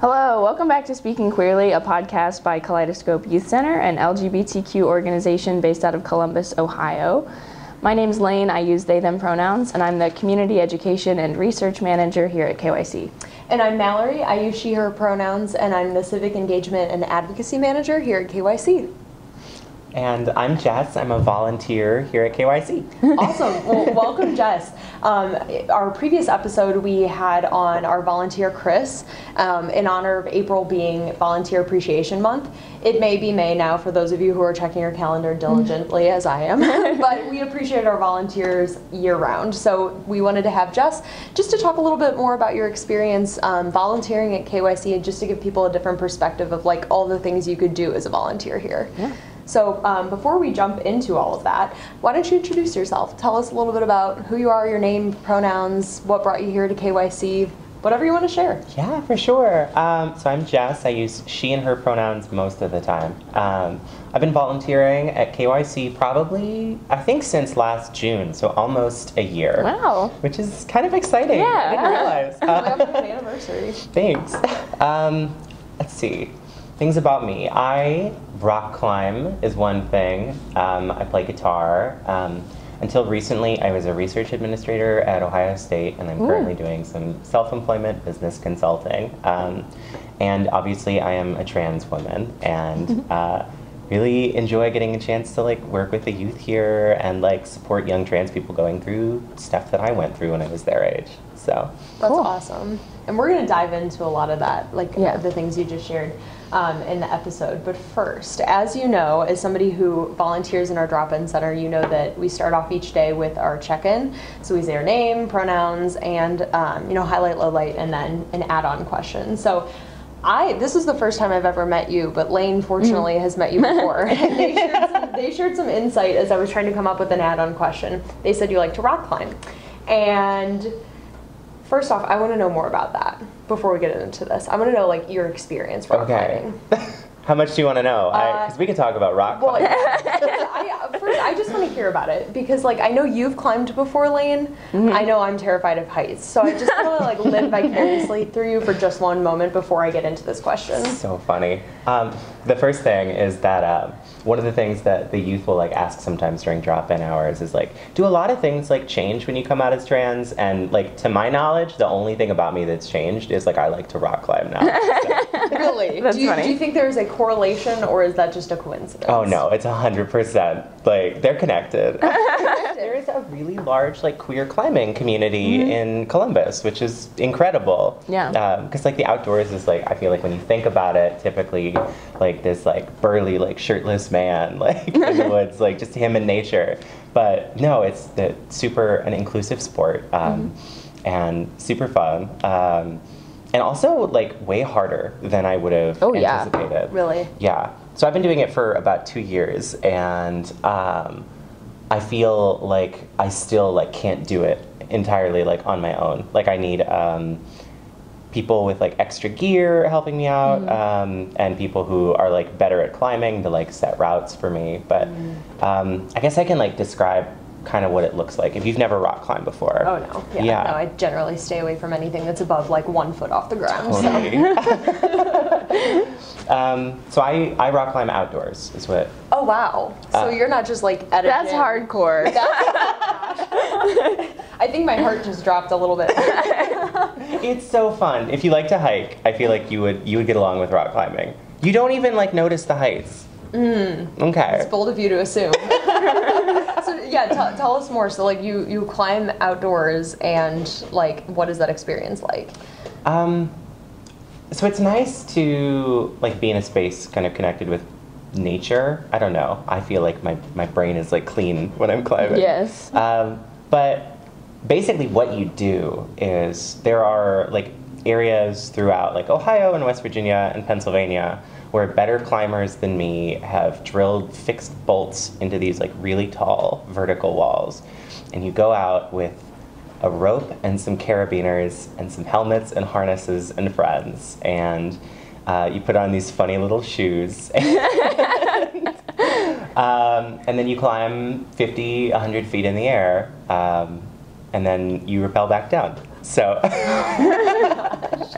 Hello, welcome back to Speaking Queerly, a podcast by Kaleidoscope Youth Center, an LGBTQ organization based out of Columbus, Ohio. My name's Lane, I use they, them pronouns, and I'm the Community Education and Research Manager here at KYC. And I'm Mallory, I use she, her pronouns, and I'm the Civic Engagement and Advocacy Manager here at KYC. And I'm Jess. I'm a volunteer here at KYC. Awesome. Well, welcome, Jess. Our previous episode, we had on our volunteer, Chris, in honor of April being Volunteer Appreciation Month. It may be May now for those of you who are checking your calendar diligently, as I am, but we appreciate our volunteers year-round. So we wanted to have Jess just to talk a little bit more about your experience volunteering at KYC, and just to give people a different perspective of like all the things you could do as a volunteer here. Yeah. So before we jump into all of that, why don't you introduce yourself? Tell us a little bit about who you are, your name, pronouns, what brought you here to KYC, whatever you want to share. Yeah, for sure. So I'm Jess. I use she and her pronouns most of the time. I've been volunteering at KYC probably, I think, since last June, so almost a year. Wow. Which is kind of exciting. Yeah. I didn't realize. Happy anniversary. Thanks. Let's see. Things about me. I rock climb is one thing. I play guitar. Until recently, I was a research administrator at Ohio State, and I'm currently doing some self-employment business consulting. And obviously, I am a trans woman, and really enjoy getting a chance to like work with the youth here and like support young trans people going through stuff that I went through when I was their age. So that's awesome. And we're going to dive into a lot of that, like the things you just shared in the episode. But first, as you know, as somebody who volunteers in our drop-in center, you know that we start off each day with our check-in. So we say our name, pronouns, and highlight, lowlight, and then an add-on question. So this is the first time I've ever met you, but Lane fortunately has met you before. And they shared some insight as I was trying to come up with an add-on question. They said you like to rock climb. And first off, I want to know more about that before we get into this. I want to know like your experience rock climbing. How much do you want to know? Because we could talk about rock climbing. First, I just want to hear about it because like I know you've climbed before, Lane. I know I'm terrified of heights, so I just want to like live vicariously through you for just one moment before I get into this question. So funny. The first thing is that one of the things that the youth will like ask sometimes during drop-in hours is like, do a lot of things like change when you come out as trans? And like to my knowledge, the only thing about me that's changed is like I like to rock climb now. So. Really? That's funny. Do you think there's a correlation, or is that just a coincidence? Oh no, it's 100%. Like they're connected. There is a really large like queer climbing community in Columbus, which is incredible. Yeah. Because like the outdoors is like, I feel like when you think about it, typically like this like burly like shirtless man like in the woods, like just him in nature. But no, it's super an inclusive sport and super fun. And also like way harder than I would have anticipated. Yeah. Really? Yeah. So I've been doing it for about 2 years, and I feel like I still like can't do it entirely like on my own. Like I need people with like extra gear helping me out, and people who are like better at climbing to like set routes for me. But I guess I can like describe kind of what it looks like if you've never rock climbed before. Oh no. Yeah. No, I generally stay away from anything that's above like 1 foot off the ground. Totally. So I rock climb outdoors is what. Oh wow. So you're not just like at a That's gym. hardcore. I think my heart just dropped a little bit. It's so fun. If you like to hike, I feel like you would get along with rock climbing. You don't even like notice the heights. Okay. It's bold of you to assume. So yeah, tell us more. So like you climb outdoors, and like what is that experience like? So it's nice to like be in a space kind of connected with nature. I don't know. I feel like my brain is like clean when I'm climbing. Yes. But basically what you do is there are like areas throughout like Ohio and West Virginia and Pennsylvania where better climbers than me have drilled fixed bolts into these like really tall vertical walls. And you go out with a rope and some carabiners and some helmets and harnesses and friends. And you put on these funny little shoes. And then you climb 50, 100 feet in the air. And then you rappel back down. So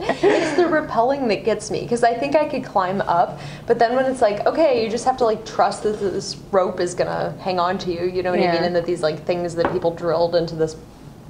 It's the rappelling that gets me, because I think I could climb up, but then when it's like, okay, you just have to like trust that this rope is gonna hang on to you, you know what I mean? And that these like things that people drilled into this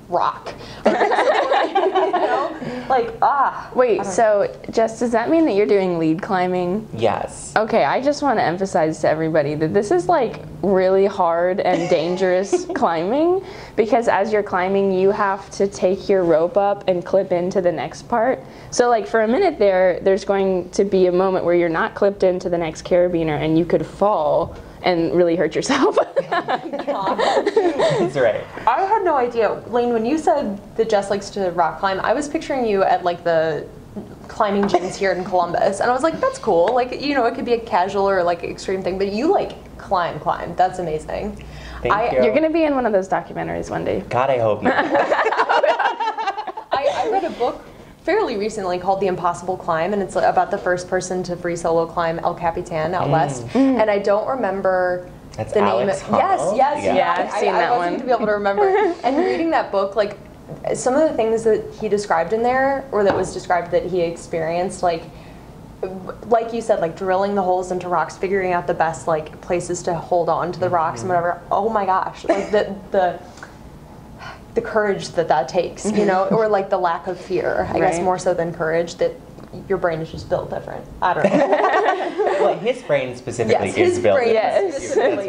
rock. You know? Like, Wait, so Jess, does that mean that you're doing lead climbing? Yes. Okay, I just want to emphasize to everybody that this is like really hard and dangerous climbing, because as you're climbing, you have to take your rope up and clip into the next part. So like for a minute there's going to be a moment where you're not clipped into the next carabiner and you could fall and really hurt yourself. That's right. I had no idea. Lane, when you said that Jess likes to rock climb, I was picturing you at like the climbing gyms here in Columbus, and I was like, that's cool. Like, you know, it could be a casual or like extreme thing, but you like climb. That's amazing. Thank you. You're gonna be in one of those documentaries one day. God, I hope not. I read a book fairly recently called The Impossible Climb, and it's about the first person to free solo climb El Capitan out west. And I don't remember That's the Alex name. Honnold? Yes. Yeah, I've seen that I wasn't one. to be able to remember. And reading that book, like some of the things that he described in there, or that was described that he experienced, like you said, like drilling the holes into rocks, figuring out the best like places to hold on to the rocks and whatever. Oh my gosh, like the courage that takes, you know, or like the lack of fear, I guess more so than courage, that your brain is just built different. I don't know. Well, his brain specifically Yes, is his built brain differently. specifically,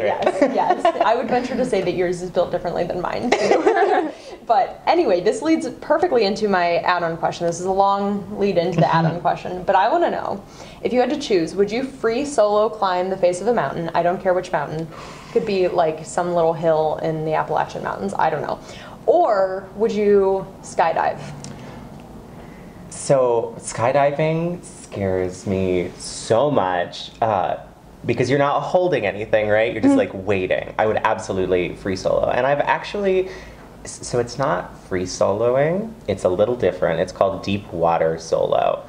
yes. I would venture to say that yours is built differently than mine, too. But anyway, this leads perfectly into my add-on question. This is a long lead into the add-on question, but I want to know, if you had to choose, would you free solo climb the face of a mountain? I don't care which mountain. Could be like some little hill in the Appalachian Mountains. I don't know. Or would you skydive? So skydiving scares me so much because you're not holding anything, right? You're just like waiting. I would absolutely free solo. And I've actually, so it's not free soloing, it's a little different. It's called deep water solo.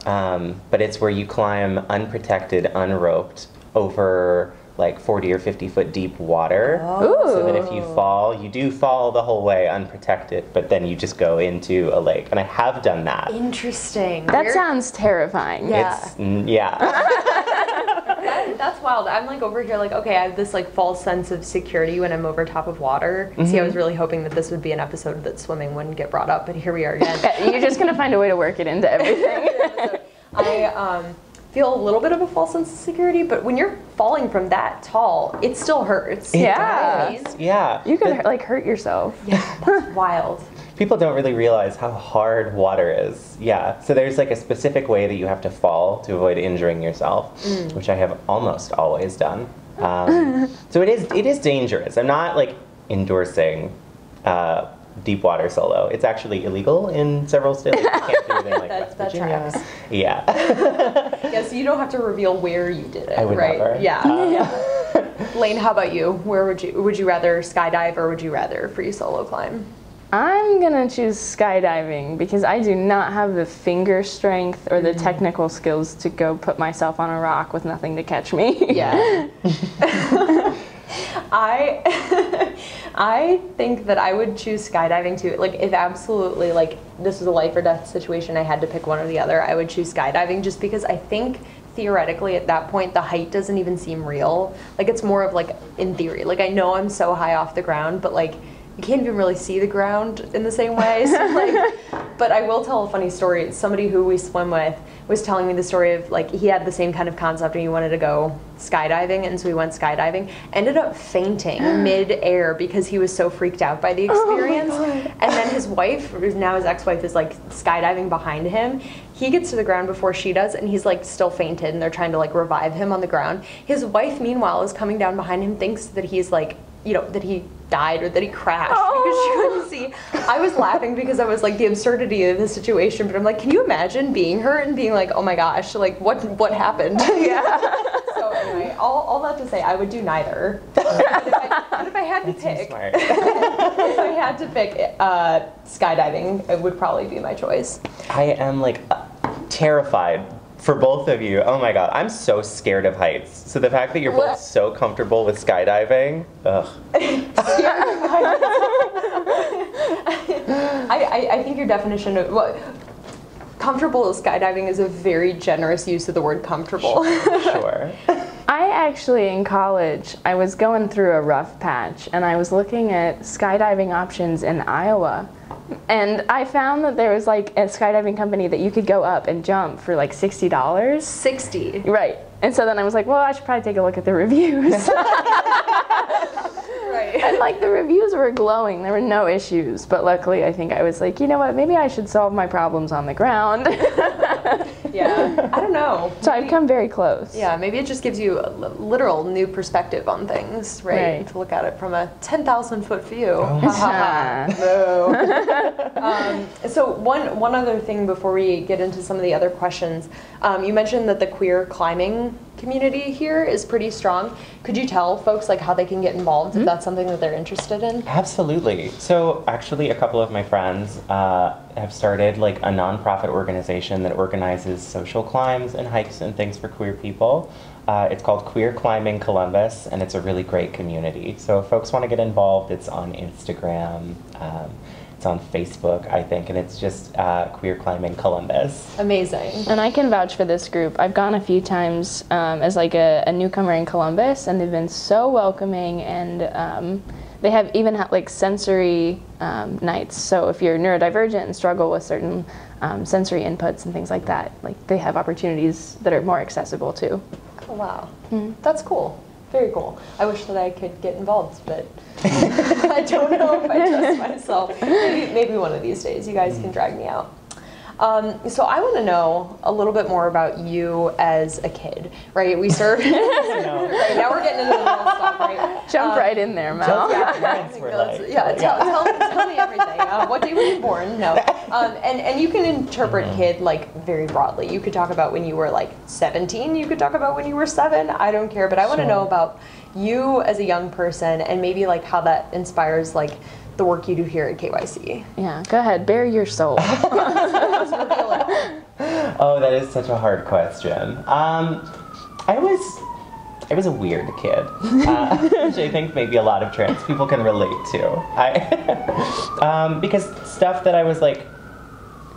But it's where you climb unprotected, unroped over like 40 or 50 foot deep water. So that if you fall, you do fall the whole way unprotected, but then you just go into a lake. And I have done that. Interesting. That sounds terrifying. Yeah. That's wild. I'm like over here like, okay, I have this like false sense of security when I'm over top of water. See, I was really hoping that this would be an episode that swimming wouldn't get brought up, but here we are again. You're just gonna find a way to work it into everything. I feel a little bit of a false sense of security, but when you're falling from that tall, it still hurts. Yeah. Yeah. You could like hurt yourself. Yeah, that's wild. People don't really realize how hard water is. Yeah. So there's like a specific way that you have to fall to avoid injuring yourself, which I have almost always done. So it is dangerous. I'm not like endorsing deep water solo. It's actually illegal in several states. You can't do it in like West That Virginia. tracks. Yeah. Yeah, so you don't have to reveal where you did it, I would right? never. Yeah. Lane, how about you? Where would you rather skydive or would you rather free solo climb? I'm gonna choose skydiving because I do not have the finger strength or the technical skills to go put myself on a rock with nothing to catch me. Yeah. I think that I would choose skydiving too. Like if absolutely like this was a life or death situation, I had to pick one or the other, I would choose skydiving just because I think theoretically at that point the height doesn't even seem real. Like it's more of like in theory. Like I know I'm so high off the ground, but like you can't even really see the ground in the same way. So like, but I will tell a funny story. Somebody who we swim with was telling me the story of like he had the same kind of concept and he wanted to go skydiving, and so he went skydiving, ended up fainting mid-air because he was so freaked out by the experience. And then his wife, who's now his ex-wife, is like skydiving behind him. He gets to the ground before she does, and he's like still fainted, and they're trying to like revive him on the ground. His wife, meanwhile, is coming down behind him, thinks that he's like, you know, that he died or that he crashed because she couldn't see. I was laughing because I was like the absurdity of the situation, but I'm like, can you imagine being her and being like, oh my gosh, like what happened? Yeah. So anyway, all that to say, I would do neither. But if I had to pick, Smart. if I had to pick skydiving, it would probably be my choice. I am like terrified for both of you. Oh my god, I'm so scared of heights. So the fact that you're both so comfortable with skydiving, ugh. I think your definition of comfortable skydiving is a very generous use of the word comfortable. Sure. I actually, in college, I was going through a rough patch, and I was looking at skydiving options in Iowa. And I found that there was like a skydiving company that you could go up and jump for like $60. 60. Right. And so then I was like, well, I should probably take a look at the reviews. Right. And like the reviews were glowing. There were no issues. But luckily, I think I was like, you know what, maybe I should solve my problems on the ground. Yeah. I don't know. So I've come very close. Yeah, maybe it just gives you a literal new perspective on things, right? To look at it from a 10,000-foot view. Oh. No. So one other thing before we get into some of the other questions, you mentioned that the queer climbing community here is pretty strong. Could you tell folks like how they can get involved if that's something that they're interested in? Absolutely. So actually a couple of my friends have started like a nonprofit organization that organizes social climbs and hikes and things for queer people. It's called Queer Climbing Columbus, and it's a really great community. So if folks want to get involved, it's on Instagram, it's on Facebook, I think, and it's just Queer Climbing Columbus. Amazing. And I can vouch for this group. I've gone a few times as like a newcomer in Columbus, and they've been so welcoming, and they have even like sensory nights. So if you're neurodivergent and struggle with certain sensory inputs and things like that, like they have opportunities that are more accessible too. Oh, wow. That's cool. Very cool. I wish that I could get involved, but I don't know if I trust myself. Maybe one of these days you guys can drag me out. So I want to know a little bit more about you as a kid, right? We served. Right, now we're getting into the real stuff, right? Jump right in there, Mel. Tell me everything. What day were you born? No. And you can interpret kid like very broadly. You could talk about when you were like 17. You could talk about when you were 7. I don't care, but I want to know about you as a young person and maybe like how that inspires like the work you do here at KYC. Yeah, go ahead, bare your soul. Oh, that is such a hard question. I was a weird kid, which I think maybe a lot of trans people can relate to. Because stuff that I was like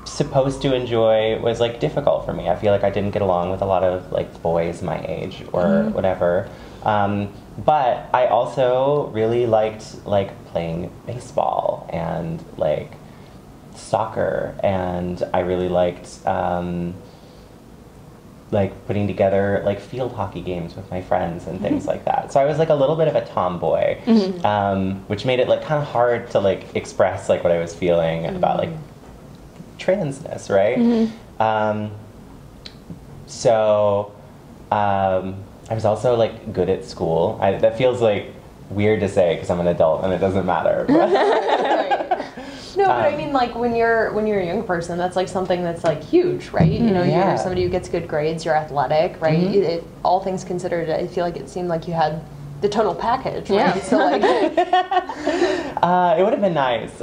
supposed to enjoy was like difficult for me. I feel like I didn't get along with a lot of like boys my age or whatever. But I also really liked like playing baseball and like soccer, and I really liked like putting together like field hockey games with my friends and things like that. So I was like a little bit of a tomboy, which made it like kind of hard to like express like what I was feeling about like transness, right? I was also like good at school. That feels like weird to say because I'm an adult and it doesn't matter. Right. No, but I mean, like when you're a young person, that's like something that's like huge, right? You know, you're somebody who gets good grades, you're athletic, right? All things considered, I feel like it seemed like you had the total package, right? So like, it would have been nice.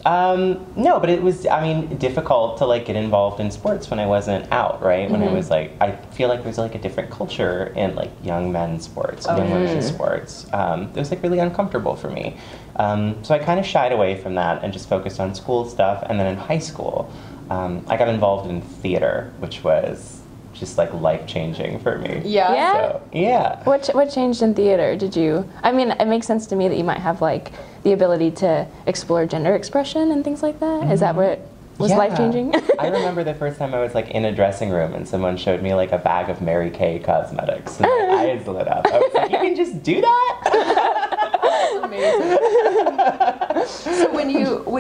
No, but it was, I mean, difficult to like get involved in sports when I wasn't out, right? When I was like, I feel like there's like a different culture in like young men's sports, young women's sports. It was like really uncomfortable for me. So I kind of shied away from that and just focused on school stuff. And then in high school, I got involved in theater, which was just like life-changing for me. Yeah? So, yeah. What changed in theater? Did you, I mean, it makes sense to me that you might have like the ability to explore gender expression and things like that. Is that what was life-changing? I remember the first time I was like in a dressing room and someone showed me like a bag of Mary Kay cosmetics and my eyes lit up. I was like, you can just do that? That's amazing. So when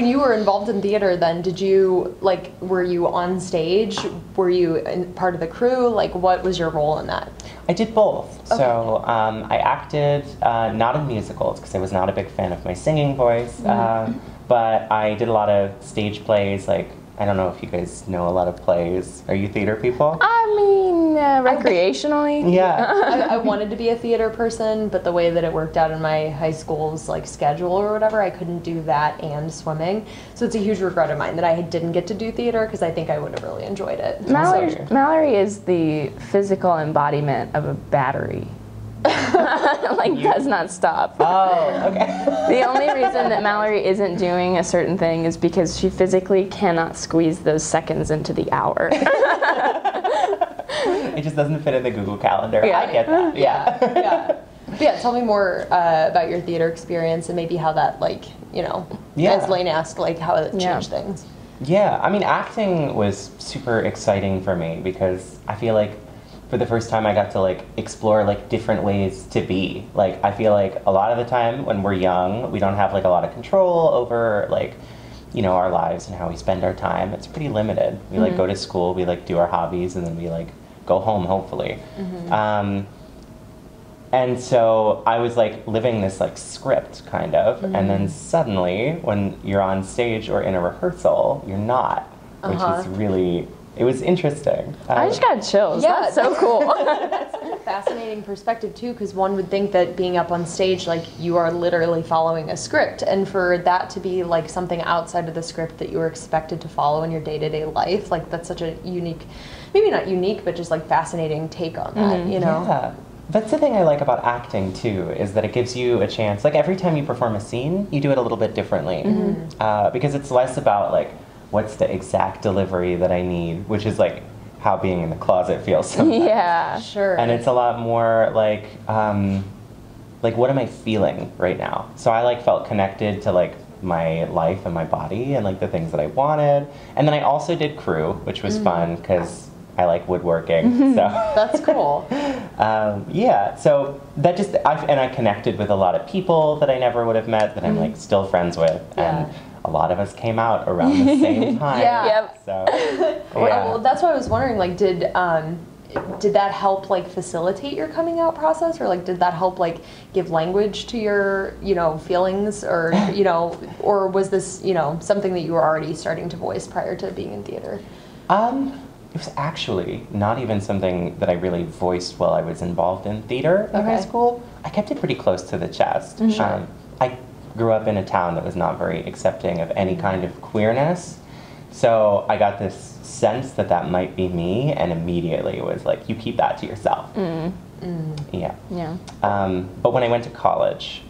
you were involved in theater, then did you like, were you on stage? Were you part of the crew? Like, what was your role in that? I did both. Okay. So I acted not in musicals because I was not a big fan of my singing voice, but I did a lot of stage plays. Like, I don't know if you guys know a lot of plays. Are you theater people? I mean, recreationally. Yeah. I wanted to be a theater person, but the way that it worked out in my high school's like schedule or whatever, I couldn't do that and swimming. So it's a huge regret of mine that I didn't get to do theater because I think I would have really enjoyed it. Mallory is the physical embodiment of a battery. that does not stop. Oh, okay. The only reason that Mallory isn't doing a certain thing is because she physically cannot squeeze those seconds into the hour. It just doesn't fit in the Google Calendar. Yeah. I get that. Yeah. Yeah, tell me more about your theater experience and maybe how that, as Lane asked, how it changed things. Yeah, I mean, acting was super exciting for me because I feel like for the first time I got to explore different ways to be. I feel like a lot of the time when we're young, we don't have a lot of control over our lives and how we spend our time. It's pretty limited. We go to school, we do our hobbies, and then we go home, hopefully. And so I was living this script kind of, and then suddenly when you're on stage or in a rehearsal, you're not, which is really, it was interesting. I just got chills. Yeah, that's so cool. That's a fascinating perspective too, because one would think that being up on stage, you are literally following a script, and for that to be something outside of the script that you were expected to follow in your day-to-day life, that's such a unique, maybe not unique, but just fascinating take on that, Yeah. That's the thing I like about acting too, is that it gives you a chance, every time you perform a scene, you do it a little bit differently. Because it's less about what's the exact delivery that I need, which is how being in the closet feels sometimes. Yeah, sure. And it's a lot more what am I feeling right now? So I felt connected to my life and my body and the things that I wanted. And then I also did crew, which was fun because I like woodworking. So that's cool. Yeah, so that just, I connected with a lot of people that I never would have met that I'm still friends with. And a lot of us came out around the same time. Yeah. Yep. So, yeah. Well, that's what I was wondering, did that help facilitate your coming out process, or did that help give language to your feelings, or or was this something that you were already starting to voice prior to being in theater? It was actually not even something that I really voiced while I was involved in theater in high school. I kept it pretty close to the chest. I grew up in a town that was not very accepting of any kind of queerness, so I got this sense that that might be me, and immediately it was you keep that to yourself. Yeah. But when I went to college,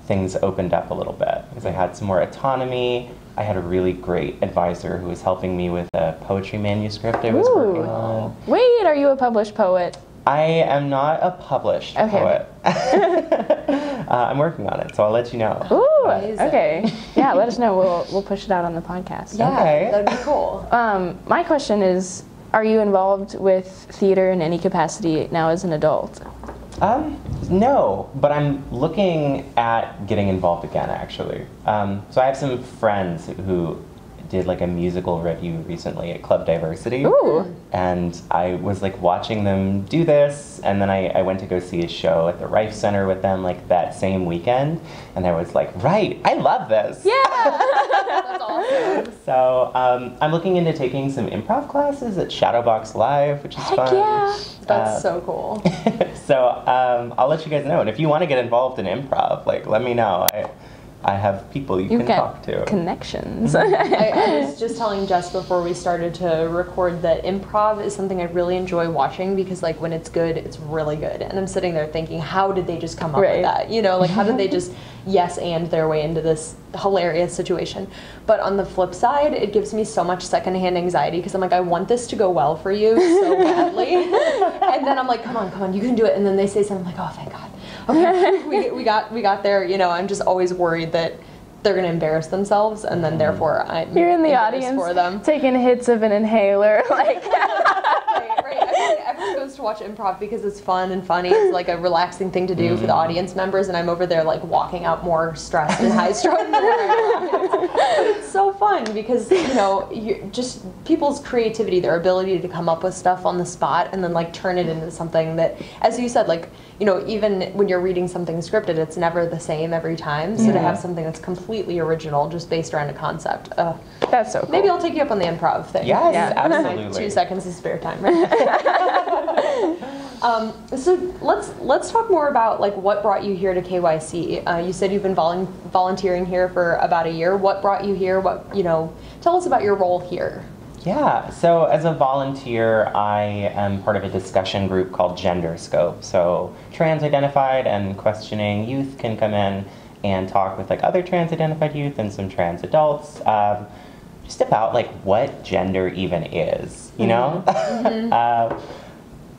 things opened up a little bit because I had some more autonomy. I had a really great advisor who was helping me with a poetry manuscript I was working on. Wait, are you a published poet? I am not a published poet. I'm working on it, so I'll let you know. Ooh, Amazing. Okay. Yeah, let us know. We'll push it out on the podcast. Yeah, Okay. that'd be cool. My question is, are you involved with theater in any capacity now as an adult? No, but I'm looking at getting involved again, actually. So I have some friends who did a musical review recently at Club Diversity. Ooh. And I was watching them do this, and then I went to go see a show at the Rife Center with them that same weekend, and I was right, I love this. Yeah. That's awesome. So I'm looking into taking some improv classes at Shadowbox Live, which is Heck fun. yeah. That's so cool. So I'll let you guys know, and if you want to get involved in improv, let me know. I have people you can talk to. Connections. I was just telling Jess before we started to record that improv is something I really enjoy watching, because when it's good, it's really good. And I'm sitting there thinking, how did they just come up with that? How did they just yes and their way into this hilarious situation? But on the flip side, it gives me so much secondhand anxiety, because I'm I want this to go well for you so badly. And then I'm come on, you can do it. And then they say something, oh, thank God. Okay, we got there. I'm just always worried that they're going to embarrass themselves, and then therefore You're in the audience for them. taking hits of an inhaler. Right. Everyone goes to watch improv because it's fun and funny. It's a relaxing thing to do for the audience members, and I'm over there walking out more stressed and high-strung than when I But it's so fun because just people's creativity, their ability to come up with stuff on the spot and then turn it into something that, as you said, even when you're reading something scripted, it's never the same every time. So to have something that's completely original, just based around a concept, that's so cool. Maybe I'll take you up on the improv thing. Yes, absolutely. 2 seconds of spare time. So let's talk more about what brought you here to KYC. You said you've been volunteering here for about a year. What brought you here? Tell us about your role here. Yeah, so as a volunteer, I am part of a discussion group called Genderscope. So trans-identified and questioning youth can come in and talk with like other trans-identified youth and some trans adults, just about like what gender even is, you know?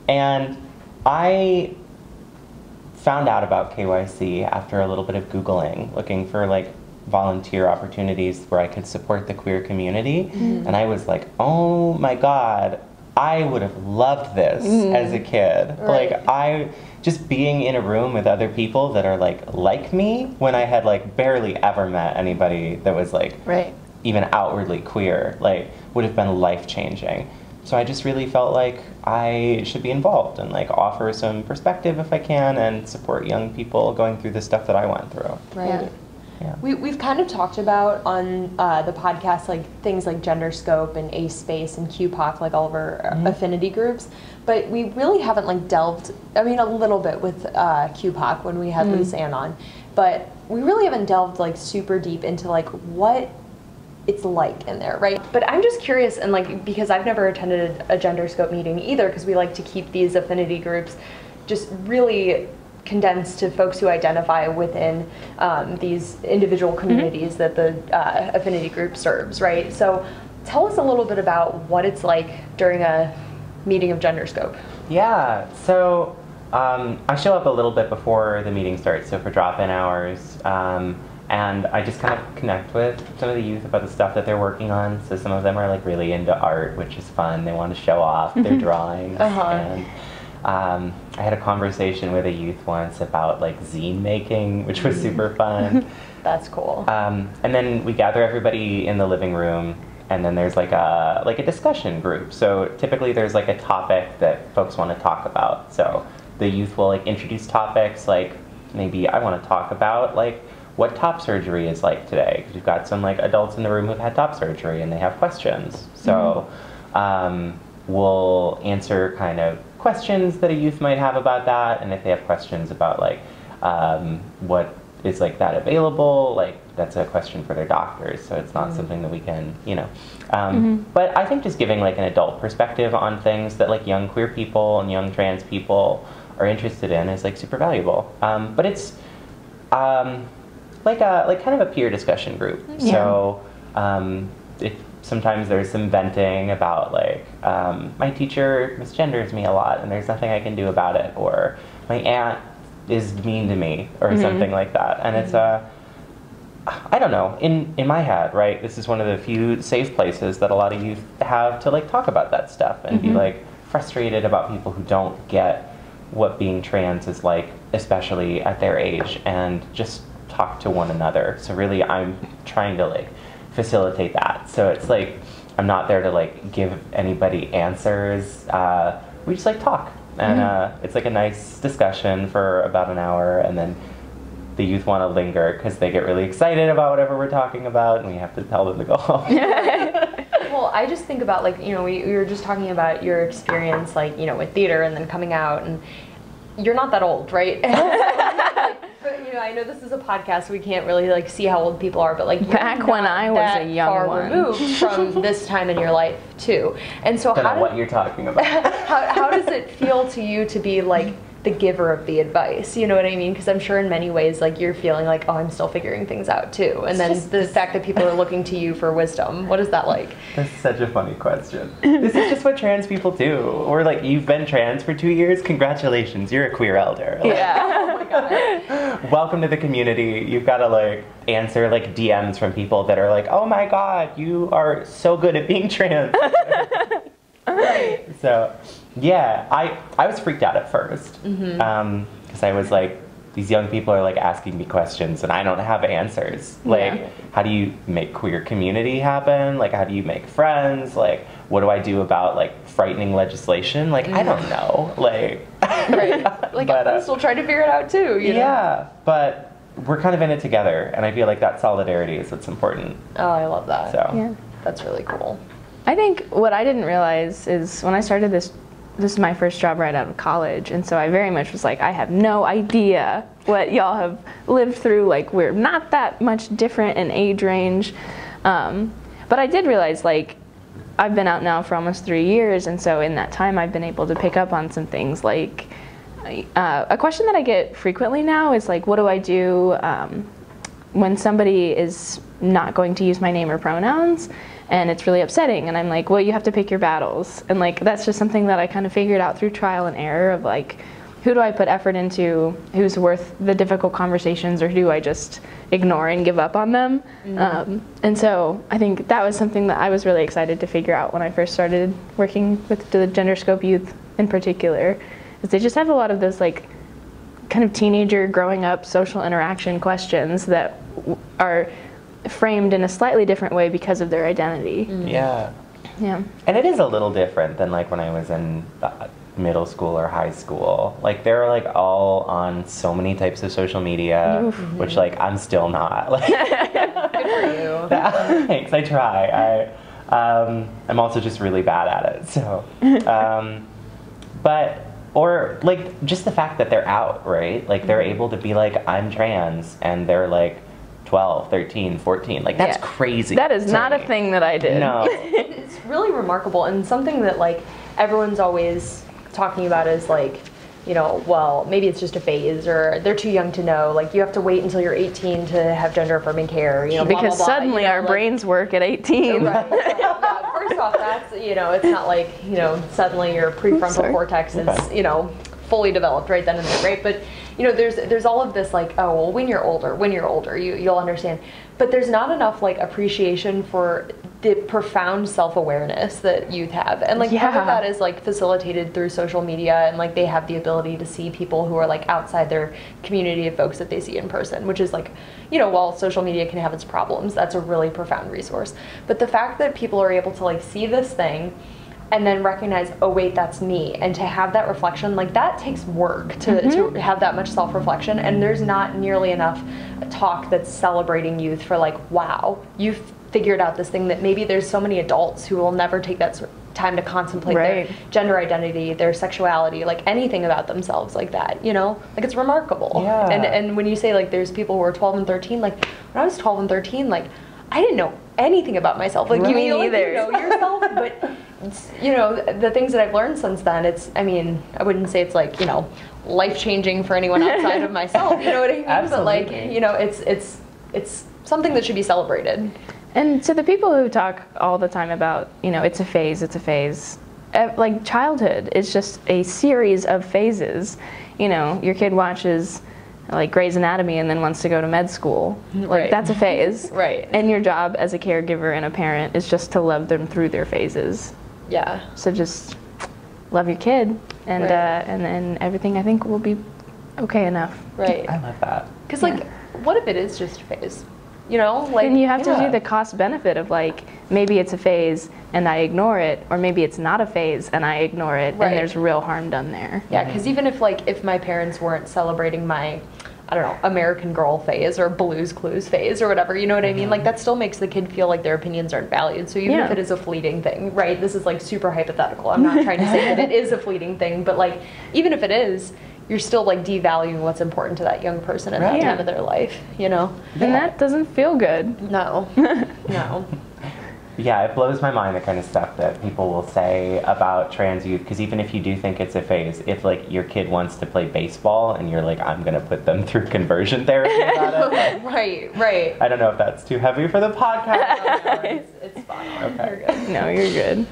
And I found out about KYC after a little bit of Googling, looking for like volunteer opportunities where I could support the queer community. And I was like, oh my God, I would have loved this as a kid. Like just being in a room with other people that are like me, when I had like barely ever met anybody that was like even outwardly queer, like would have been life-changing. So I just really felt like I should be involved and like offer some perspective if I can and support young people going through the stuff that I went through. Yeah. We've kind of talked about on the podcast like things like Genderscope and Ace Space and QPOC, like all of our affinity groups, but we really haven't like delved, I mean a little bit with QPOC when we had Lisa Ann on, but we really haven't delved like super deep into like what it's like in there, right? But I'm just curious, and like because I've never attended a Genderscope meeting either, because we like to keep these affinity groups just really condensed to folks who identify within these individual communities that the affinity group serves, right? So tell us a little bit about what it's like during a meeting of Genderscope. Yeah, so I show up a little bit before the meeting starts, so for drop-in hours, and I just kind of connect with some of the youth about the stuff that they're working on. So some of them are like really into art, which is fun. They want to show off their drawings. And I had a conversation with a youth once about like zine making, which was super fun. That's cool. And then we gather everybody in the living room, and then there's like a discussion group. So typically there's like a topic that folks want to talk about. So the youth will like introduce topics, like maybe I want to talk about like what top surgery is like today, because we've got some like adults in the room who've had top surgery and they have questions. So we'll answer kind of questions that a youth might have about that, and if they have questions about like what is like that available, like that's a question for their doctors, so it's not something that we can, you know. But I think just giving like an adult perspective on things that like young queer people and young trans people are interested in is like super valuable. But it's like kind of a peer discussion group. So if sometimes there's some venting about like my teacher misgenders me a lot and there's nothing I can do about it, or my aunt is mean to me, or something like that. And it's I don't know, in my head, right, this is one of the few safe places that a lot of youth have to like talk about that stuff and be like frustrated about people who don't get what being trans is like, especially at their age, and just talk to one another. So really I'm trying to like facilitate that. So it's like I'm not there to like give anybody answers. We just like talk, and it's like a nice discussion for about an hour, and then the youth want to linger because they get really excited about whatever we're talking about, and we have to tell them to go home. Well, I just think about like, you know, we were just talking about your experience, like, you know, with theater and then coming out, and you're not that old, right? But, you know, I know this is a podcast, we can't really like see how old people are, but like back when I was a young far one, removed from this time in your life too. And so I don't know what you're talking about. how does it feel to you to be like the giver of the advice? You know what I mean? Because I'm sure in many ways like you're feeling like, oh, I'm still figuring things out too. And then the fact that people are looking to you for wisdom, what is that like? That's such a funny question. This is just what trans people do. Or like, you've been trans for 2 years, congratulations, you're a queer elder. Like, Oh my God. welcome to the community. You've got to like answer like DMs from people that are like, oh my God, you are so good at being trans. Right. So yeah, I was freaked out at first, because I was like, these young people are like asking me questions and I don't have answers. Like, how do you make queer community happen? Like, how do you make friends? Like, what do I do about like frightening legislation? Like, I don't know. Like, Right. Like, but, I'm still trying to figure it out too, you know? Yeah, but we're kind of in it together, and I feel like that solidarity is what's important. Oh, I love that. So That's really cool. I think what I didn't realize is when I started this is my first job right out of college, and so I very much was like, I have no idea what y'all have lived through. Like, we're not that much different in age range, but I did realize like I've been out now for almost 3 years, and so in that time I've been able to pick up on some things like a question that I get frequently now is like, what do I do when somebody is not going to use my name or pronouns and it's really upsetting? And I'm like, well, you have to pick your battles. And like, that's just something that I kind of figured out through trial and error of like, who do I put effort into, who's worth the difficult conversations, or do I just ignore and give up on them? And so I think that was something that I was really excited to figure out when I first started working with the Genderscope youth in particular, is they just have a lot of those like kind of teenager growing up social interaction questions that are framed in a slightly different way because of their identity. Yeah. Yeah. And it is a little different than like when I was in middle school or high school. Like they're like all on so many types of social media, which like I'm still not. Like, Good for you. Thanks, I try. I'm also just really bad at it. So, but, or like just the fact that they're out, right? Like they're able to be like, I'm trans, and they're like 12, 13, 14. Like that's crazy. That is not a thing that I did. No. It's really remarkable, and something that like everyone's always talking about is like, you know, well, maybe it's just a phase, or they're too young to know. Like you have to wait until you're 18 to have gender affirming care. You know, because blah, blah, blah, suddenly you know, our like, brains work at 18. Right. Yeah, first off, that's, you know, it's not like, you know, suddenly your prefrontal cortex is, you know, fully developed right then and there, right? But you know, there's all of this like, oh well, when you're older, you'll understand. But there's not enough like appreciation for the profound self-awareness that youth have, and like part of that is like facilitated through social media, and like they have the ability to see people who are like outside their community of folks that they see in person, which is like, you know, while social media can have its problems, that's a really profound resource. But the fact that people are able to like see this thing and then recognize, oh wait, that's me, and to have that reflection, like that takes work to have that much self-reflection, and there's not nearly enough talk that's celebrating youth for like, wow, you've figured out this thing that maybe there's so many adults who will never take that time to contemplate their gender identity, their sexuality, like anything about themselves like that, you know? Like it's remarkable. Yeah. And when you say like there's people who are 12 and 13, like when I was 12 and 13, like I didn't know anything about myself. Like you know yourself, but you know, the things that I've learned since then, it's, I mean, I wouldn't say it's like, you know, life-changing for anyone outside of myself, you know what I mean? Absolutely. But like, you know, it's something that should be celebrated. And to the people who talk all the time about, you know, it's a phase, like childhood is just a series of phases. You know, your kid watches like Grey's Anatomy and then wants to go to med school. Like that's a phase. Right. And your job as a caregiver and a parent is just to love them through their phases. Yeah. So just love your kid, and and then everything I think will be okay enough. Right. I love that. Because like, what if it is just a phase? You know, like, and you have to do the cost benefit of like, maybe it's a phase and I ignore it, or maybe it's not a phase and I ignore it, and there's real harm done there. Yeah, because even if my parents weren't celebrating my, I don't know, American Girl phase or Blue's Clues phase or whatever, you know what I mean? Like that still makes the kid feel like their opinions aren't valued. So even if it is a fleeting thing, right? This is like super hypothetical. I'm not trying to say that it is a fleeting thing, but like even if it is, you're still like devaluing what's important to that young person at that time of their life, you know? And that doesn't feel good. No. No. Yeah, it blows my mind the kind of stuff that people will say about trans youth, because even if you do think it's a phase, if like your kid wants to play baseball and you're like, I'm gonna put them through conversion therapy about it. Like, right. I don't know if that's too heavy for the podcast. It's fine. Okay. You're good. No, you're good.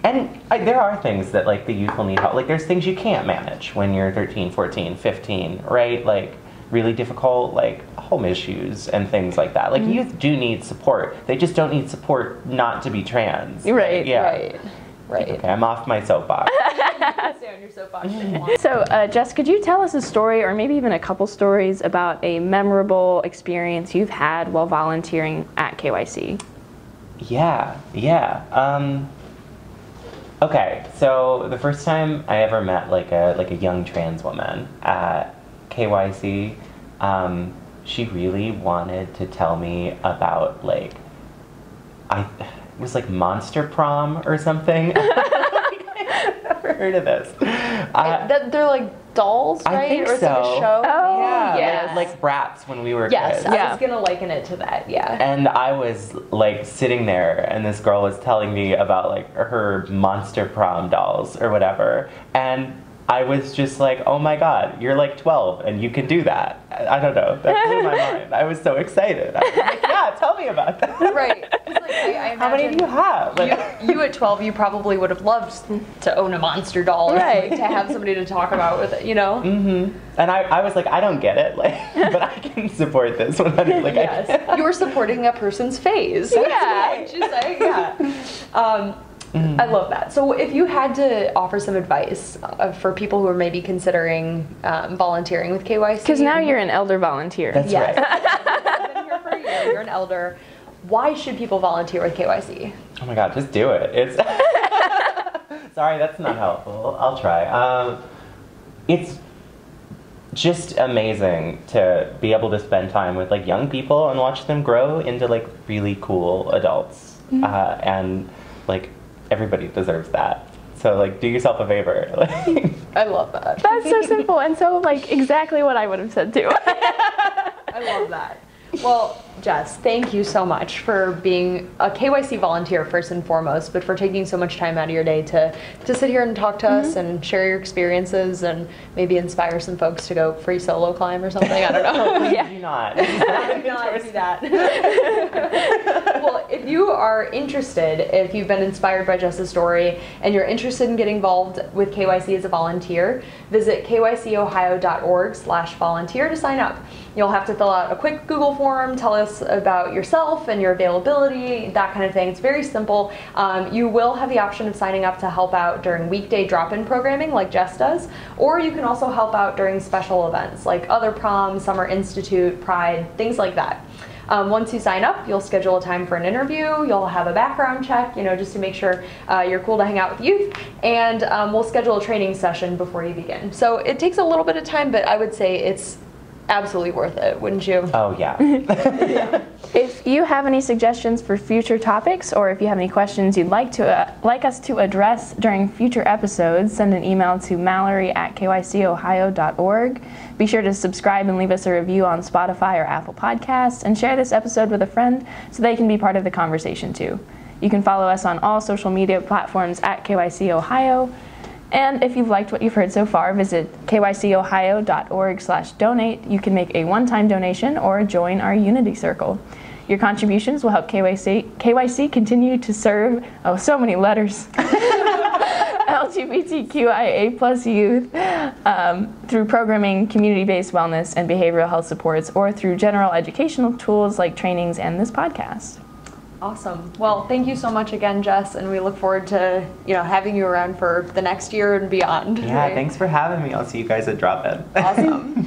And there are things that like the youth will need help. Like there's things you can't manage when you're 13, 14, 15, right? Like really difficult like home issues and things like that. Like youth do need support. They just don't need support not to be trans. Right. Yeah. Right. Okay, I'm off my soapbox. Stay on your soapbox if you want. So, Jess, could you tell us a story, or maybe even a couple stories, about a memorable experience you've had while volunteering at KYC? Yeah. Okay, so the first time I ever met like a young trans woman at KYC, she really wanted to tell me about like, it was like Monster Prom or something. I heard of this. They're like dolls, right? I think or it's like a so. show? Oh, Yeah, yes. like brats when we were Yes, kids. I was gonna liken it to that, yeah. And I was like sitting there, and this girl was telling me about like her monster prom dolls or whatever, and I was just like, oh my god, you're like 12 and you can do that. I don't know, that blew my mind. I was so excited. I was like, yeah, tell me about that. Right. 'Cause, like, I How many do you have? you at 12, you probably would have loved to own a monster doll, or Right. like, to have somebody to talk about with it, you know? Mm-hmm. And I was like, I don't get it, like, but I can support this 100. Like, Yes, you're supporting a person's phase. Yeah. She's like, yeah. I love that. So if you had to offer some advice for people who are maybe considering volunteering with KYC. Because now you're an elder volunteer. That's Yes. right. You've been here for a year, you're an elder. Why should people volunteer with KYC? Oh my god, just do it. It's sorry, that's not helpful. I'll try. It's just amazing to be able to spend time with like young people and watch them grow into like really cool adults. And like everybody deserves that. So like do yourself a favor. I love that. That's so simple and so like exactly what I would have said too. I love that. Well, Jess, thank you so much for being a KYC volunteer first and foremost, but for taking so much time out of your day to sit here and talk to us and share your experiences and maybe inspire some folks to go free solo climb or something. I don't know. Yeah. Do not. Do not do that. Well, if you are interested, if you've been inspired by Jess's story and you're interested in getting involved with KYC as a volunteer, visit kycohio.org/volunteer to sign up. You'll have to fill out a quick Google form, tell us about yourself and your availability, that kind of thing. It's very simple. You will have the option of signing up to help out during weekday drop-in programming like Jess does, or you can also help out during special events like other proms, Summer Institute, Pride, things like that. Once you sign up, you'll schedule a time for an interview, you'll have a background check, you know, just to make sure you're cool to hang out with youth, and we'll schedule a training session before you begin. So it takes a little bit of time, but I would say it's absolutely worth it, wouldn't you? Oh yeah. Yeah. If you have any suggestions for future topics, or if you have any questions you'd like us to address during future episodes, send an email to mallory@kycohio.org. Be sure to subscribe and leave us a review on Spotify or Apple Podcasts, and share this episode with a friend so they can be part of the conversation too. You can follow us on all social media platforms at KYC Ohio. And if you've liked what you've heard so far, visit kycohio.org/donate. You can make a one-time donation or join our Unity Circle. Your contributions will help KYC continue to serve, so many letters, LGBTQIA+ youth through programming, community-based wellness, and behavioral health supports, or through general educational tools like trainings and this podcast. Awesome. Well, thank you so much again, Jess, and we look forward to having you around for the next year and beyond. Yeah, right? thanks for having me. I'll see you guys at drop-in. Awesome.